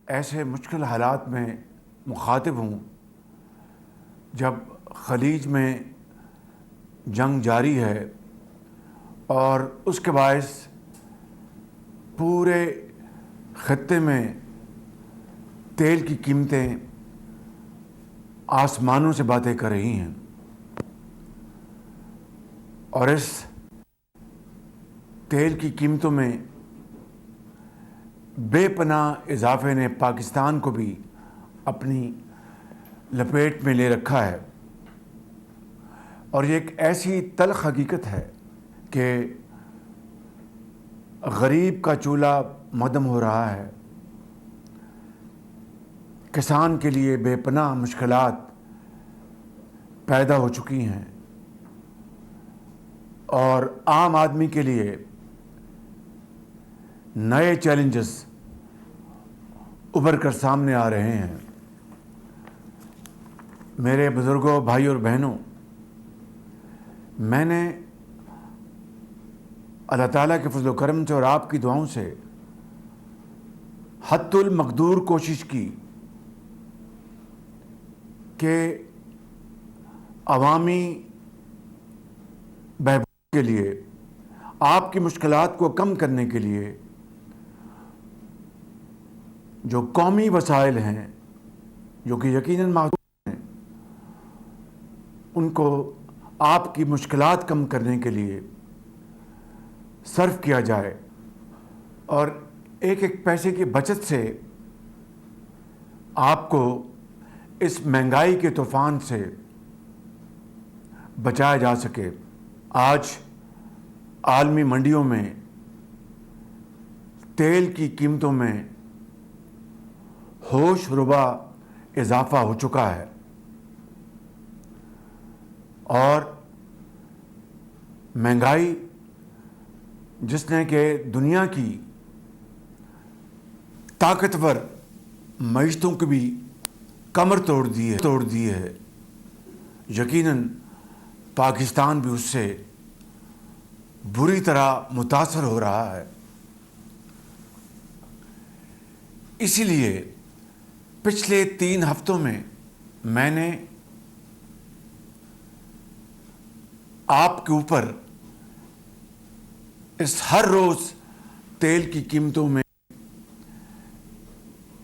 ایسے مشکل حالات میں مخاطب ہوں جب خلیج میں جنگ جاری ہے اور اس کے باعث پورے خطے میں تیل کی قیمتیں آسمانوں سے باتیں کر رہی ہیں، اور اس تیل کی قیمتوں میں بے پناہ اضافے نے پاکستان کو بھی اپنی لپیٹ میں لے رکھا ہے۔ اور یہ ایک ایسی تلخ حقیقت ہے کہ غریب کا چولہا مدھم ہو رہا ہے، کسان کے لیے بے پناہ مشکلات پیدا ہو چکی ہیں، اور عام آدمی کے لیے نئے چیلنجز ابھر کر سامنے آ رہے ہیں۔ میرے بزرگوں، بھائی اور بہنوں، میں نے اللہ تعالیٰ کے فضل و کرم سے اور آپ کی دعاؤں سے حد المقدور کوشش کی کہ عوامی بہبود کے لیے، آپ کی مشکلات کو کم کرنے کے لیے جو قومی وسائل ہیں جو کہ یقیناً محدود ہیں، ان کو آپ کی مشکلات کم کرنے کے لیے صرف کیا جائے، اور ایک ایک پیسے کی بچت سے آپ کو اس مہنگائی کے طوفان سے بچایا جا سکے۔ آج عالمی منڈیوں میں تیل کی قیمتوں میں ہوش ربا اضافہ ہو چکا ہے، اور مہنگائی جس نے کہ دنیا کی طاقتور معیشتوں کی بھی کمر توڑ دی ہے، یقیناً پاکستان بھی اس سے بری طرح متاثر ہو رہا ہے۔ اسی لیے پچھلے 3 ہفتوں میں نے آپ کے اوپر اس ہر روز تیل کی قیمتوں میں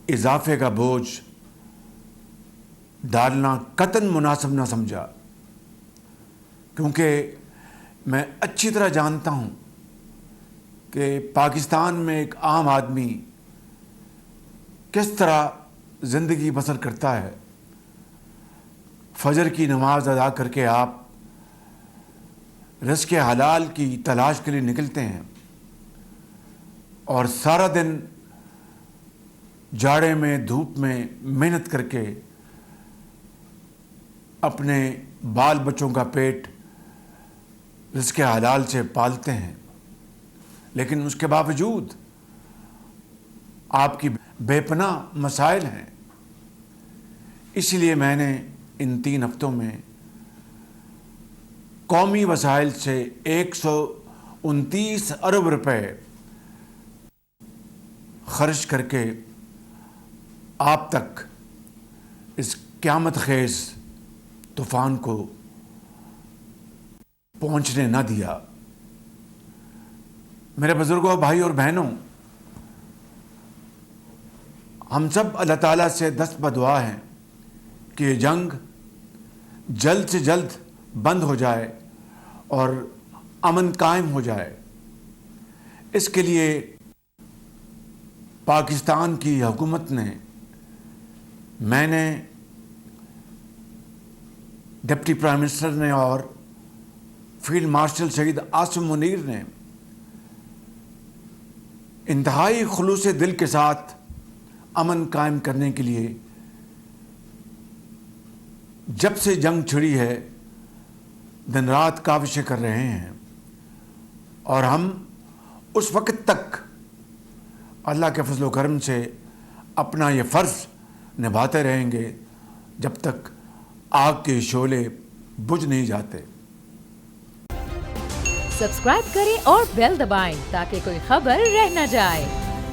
اضافے کا بوجھ ڈالنا قطعاً مناسب نہ سمجھا، کیونکہ میں اچھی طرح جانتا ہوں کہ پاکستان میں ایک عام آدمی کس طرح زندگی بسر کرتا ہے۔ فجر کی نماز ادا کر کے آپ رزق حلال کی تلاش کے لیے نکلتے ہیں، اور سارا دن جاڑے میں دھوپ میں محنت کر کے اپنے بال بچوں کا پیٹ رزق حلال سے پالتے ہیں، لیکن اس کے باوجود آپ کی بے پناہ مسائل ہیں۔ اسی لیے میں نے ان 3 ہفتوں میں قومی وسائل سے 129 ارب روپے خرچ کر کے آپ تک اس قیامت خیز طوفان کو پہنچنے نہ دیا۔ میرے بزرگوں، بھائی اور بہنوں، ہم سب اللہ تعالیٰ سے دست بدعا ہیں کہ یہ جنگ جلد سے جلد بند ہو جائے اور امن قائم ہو جائے۔ اس کے لیے پاکستان کی حکومت نے، میں نے، ڈپٹی پرائم منسٹر نے اور فیلڈ مارشل شہید عاصم منیر نے انتہائی خلوص دل کے ساتھ امن قائم کرنے کے لیے جب سے جنگ چھڑی ہے دن رات کاوشیں کر رہے ہیں، اور ہم اس وقت تک اللہ کے فضل و کرم سے اپنا یہ فرض نبھاتے رہیں گے جب تک آگ کے شعلے بجھ نہیں جاتے۔ سبسکرائب کریں اور بیل دبائیں تاکہ کوئی خبر رہ نہ جائے۔